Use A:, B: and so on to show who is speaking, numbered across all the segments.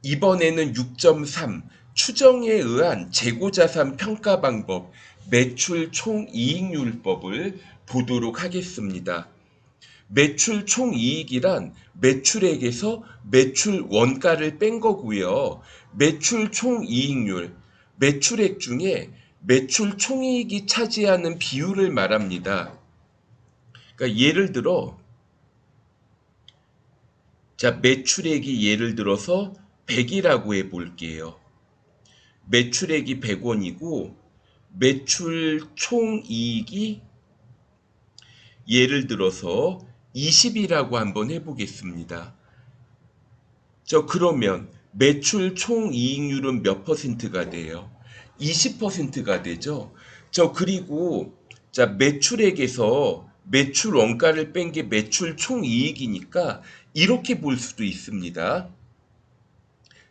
A: 이번에는 6.3 추정에 의한 재고자산 평가 방법 매출 총이익률법을 보도록 하겠습니다. 매출 총이익이란 매출액에서 매출 원가를 뺀 거고요. 매출 총이익률, 매출액 중에 매출 총이익이 차지하는 비율을 말합니다. 그러니까 예를 들어 자, 매출액이 예를 들어서 100이라고 해 볼게요. 매출액이 100원이고 매출 총이익이 예를 들어서 20이라고 한번 해보겠습니다. 그러면 매출 총이익률은 몇 퍼센트가 돼요? 20%가 되죠. 그리고 자, 매출액에서 매출 원가를 뺀 게 매출 총이익이니까 이렇게 볼 수도 있습니다.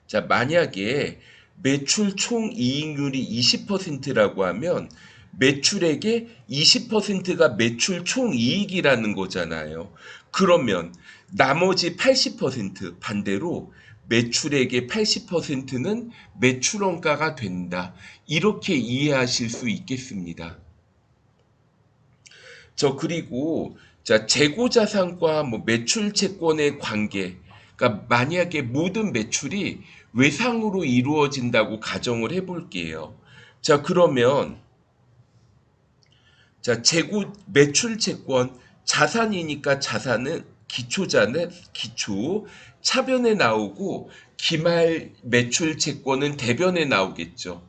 A: 자, 만약에 매출 총이익률이 20%라고 하면 매출액의 20%가 매출 총이익이라는 거잖아요. 그러면 나머지 80% 반대로 매출액의 80%는 매출 원가가 된다. 이렇게 이해하실 수 있겠습니다. 그리고 자, 재고자산과 매출 채권의 관계. 그러니까 만약에 모든 매출이 외상으로 이루어진다고 가정을 해볼게요. 자, 그러면 자, 매출 채권 자산이니까 자산은 기초자는 기초 차변에 나오고 기말 매출 채권은 대변에 나오겠죠.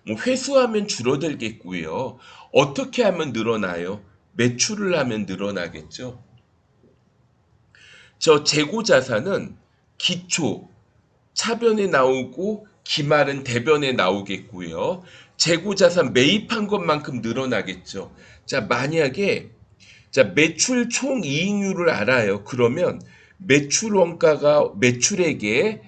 A: 회수하면 줄어들겠고요. 어떻게 하면 늘어나요? 매출을 하면 늘어나겠죠. 재고자산은 기초, 차변에 나오고 기말은 대변에 나오겠고요. 재고자산 매입한 것만큼 늘어나겠죠. 자, 만약에 매출 총이익률을 알아요. 그러면 매출 원가가 매출액의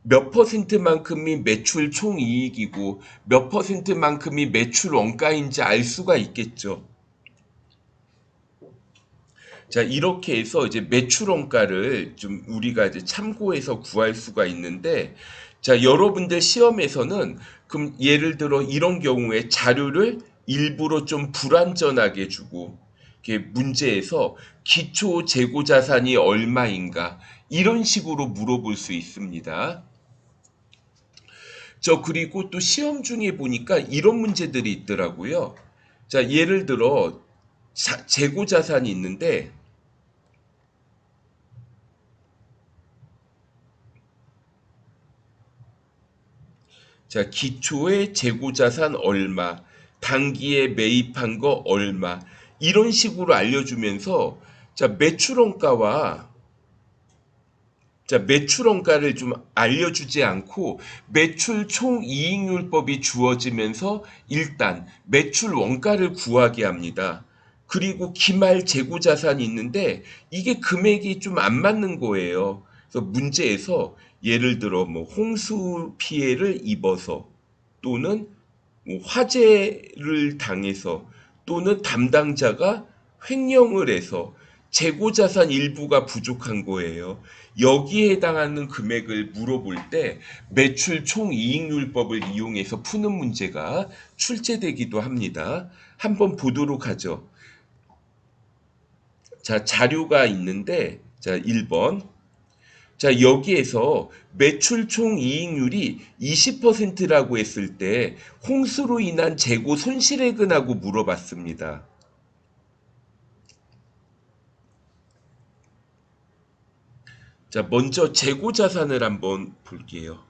A: 몇 퍼센트만큼이 매출 총이익이고 몇 퍼센트만큼이 매출 원가인지 알 수가 있겠죠. 자, 이렇게 해서 이제 매출 원가를 좀 우리가 이제 참고해서 구할 수가 있는데, 자, 여러분들 시험에서는 그럼 예를 들어 이런 경우에 자료를 일부러 좀 불완전하게 주고, 이렇게 문제에서 기초 재고 자산이 얼마인가 이런 식으로 물어볼 수 있습니다. 그리고 또 시험 중에 보니까 이런 문제들이 있더라고요. 자, 예를 들어 재고 자산이 있는데 자, 기초의 재고자산 얼마, 단기에 매입한 거 얼마, 이런 식으로 알려주면서 자, 매출원가를 좀 알려주지 않고 매출 총이익률법이 주어지면서 일단 매출 원가를 구하게 합니다. 그리고 기말 재고자산이 있는데 이게 금액이 좀 안 맞는 거예요. 그래서 문제에서 예를 들어 홍수 피해를 입어서 또는 화재를 당해서 또는 담당자가 횡령을 해서 재고자산 일부가 부족한 거예요. 여기에 해당하는 금액을 물어볼 때 매출 총이익률법을 이용해서 푸는 문제가 출제되기도 합니다. 한번 보도록 하죠. 자, 자료가 있는데, 자, 1번. 자, 여기에서 매출 총이익률이 20%라고 했을 때 홍수로 인한 재고 손실액은하고 물어봤습니다. 자, 먼저 재고 자산을 한번 볼게요.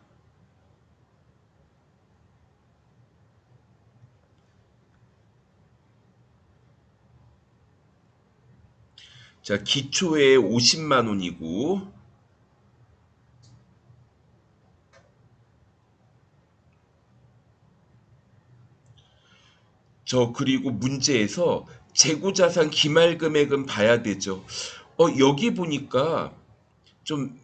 A: 자, 기초에 50만 원이고, 그리고 문제에서 재고 자산 기말 금액은 봐야 되죠. 여기 보니까 좀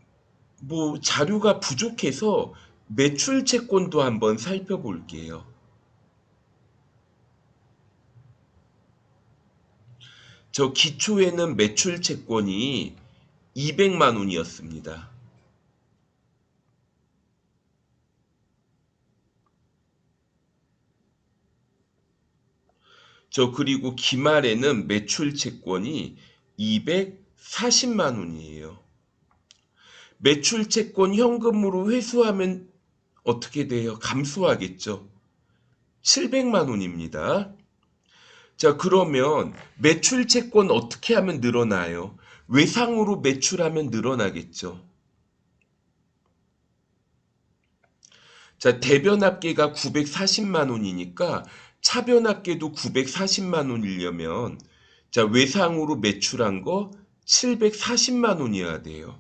A: 자료가 부족해서 매출 채권도 한번 살펴볼게요. 기초에는 매출 채권이 200만 원이었습니다. 그리고 기말에는 매출 채권이 240만 원이에요. 매출 채권 현금으로 회수하면 어떻게 돼요? 감소하겠죠. 700만 원입니다. 자, 그러면 매출 채권 어떻게 하면 늘어나요? 외상으로 매출하면 늘어나겠죠. 자, 대변합계가 940만 원이니까 차변합계도 940만 원이려면 자, 외상으로 매출한 거 740만 원이어야 돼요.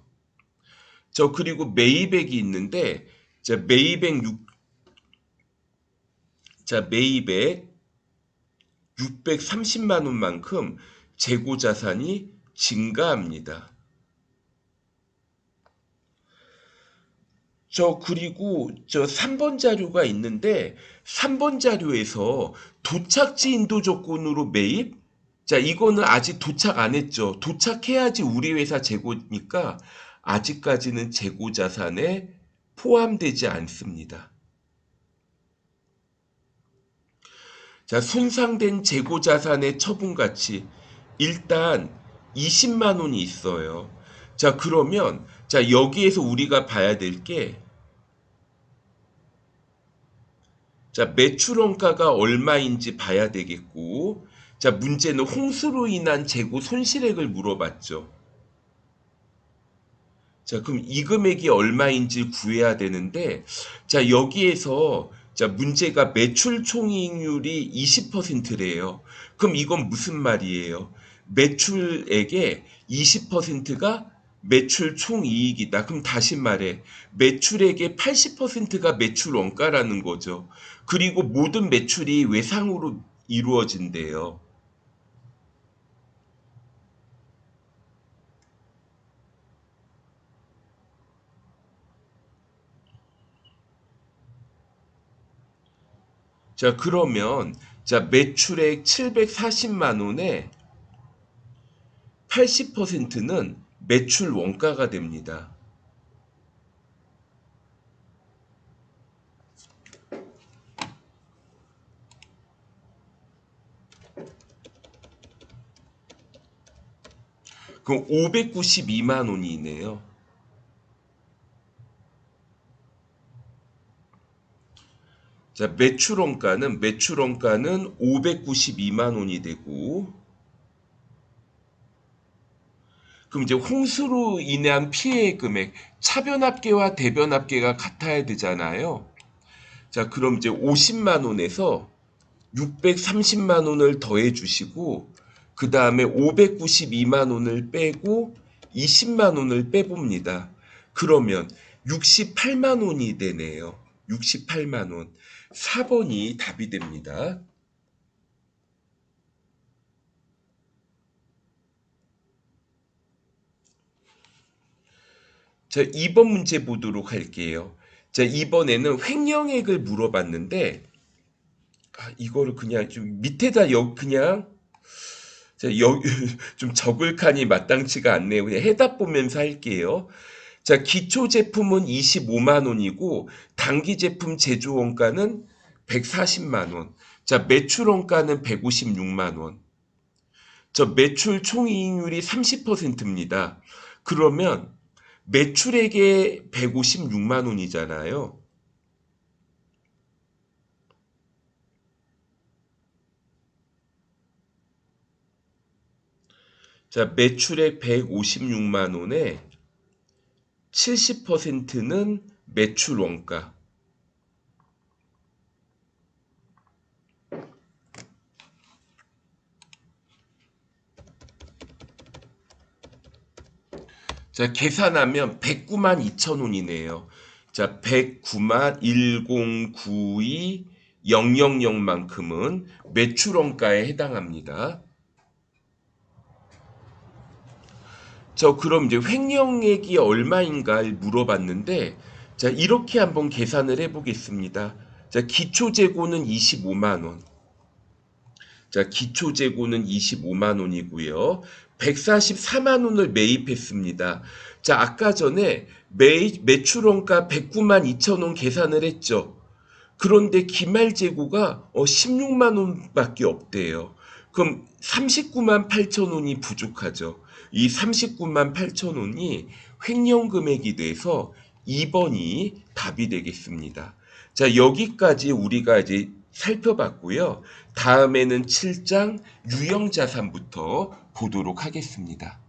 A: 그리고 매입액이 있는데 자, 매입액 630만 원만큼 재고 자산이 증가합니다. 그리고 3번 자료가 있는데 3번 자료에서 도착지 인도 조건으로 매입? 자, 이거는 아직 도착 안 했죠. 도착해야지 우리 회사 재고니까 아직까지는 재고 자산에 포함되지 않습니다. 자, 손상된 재고 자산의 처분 가치 일단 20만 원이 있어요. 자, 그러면 자, 여기에서 우리가 봐야 될 게 자, 매출 원가가 얼마인지 봐야 되겠고 자, 문제는 홍수로 인한 재고 손실액을 물어봤죠. 자, 그럼 이 금액이 얼마인지 구해야 되는데 자, 여기에서 자, 문제가 매출 총이익률이 20%래요. 그럼 이건 무슨 말이에요? 매출액의 20%가 매출 총이익이다. 그럼 다시 말해 매출액의 80%가 매출 원가라는 거죠. 그리고 모든 매출이 외상으로 이루어진대요. 자, 그러면 자, 매출액 740만 원에 80%는 매출 원가가 됩니다. 그럼 592만 원이네요. 자, 매출 원가는 592만 원이 되고 그럼 이제 홍수로 인한 피해 금액, 차변합계와 대변합계가 같아야 되잖아요. 자, 그럼 이제 50만 원에서 630만 원을 더해 주시고 그 다음에 592만 원을 빼고 20만 원을 빼봅니다. 그러면 68만 원이 되네요. 68만 원. 4번이 답이 됩니다. 자, 2번 문제 보도록 할게요. 자, 이번에는 횡령액을 물어봤는데 이거를 그냥 좀 밑에다 그냥 자, 좀 적을 칸이 마땅치가 않네요. 그냥 해답 보면서 할게요. 자, 기초 제품은 25만 원이고 단기 제품 제조 원가는 140만 원. 자, 매출 원가는 156만 원. 매출 총이익률이 30%입니다. 그러면 매출액의 156만 원이잖아요. 자, 매출액 156만 원에 70%는 매출 원가. 자, 계산하면 109만 2천 원이네요. 자, 109만 1092 000만큼은 매출 원가에 해당합니다. 그럼 이제 횡령액이 얼마인가를 물어봤는데 자, 이렇게 한번 계산을 해보겠습니다. 자, 기초 재고는 25만 원. 자, 기초 재고는 25만 원이고요. 144만 원을 매입했습니다. 자, 아까 전에 매출 원가 109만 2천 원 계산을 했죠. 그런데 기말 재고가 16만 원밖에 없대요. 그럼 39만 8천 원이 부족하죠. 이 39만 8천 원이 횡령 금액이 돼서 2번이 답이 되겠습니다. 자, 여기까지 우리가 이제 살펴봤고요. 다음에는 7장 유형자산부터 보도록 하겠습니다.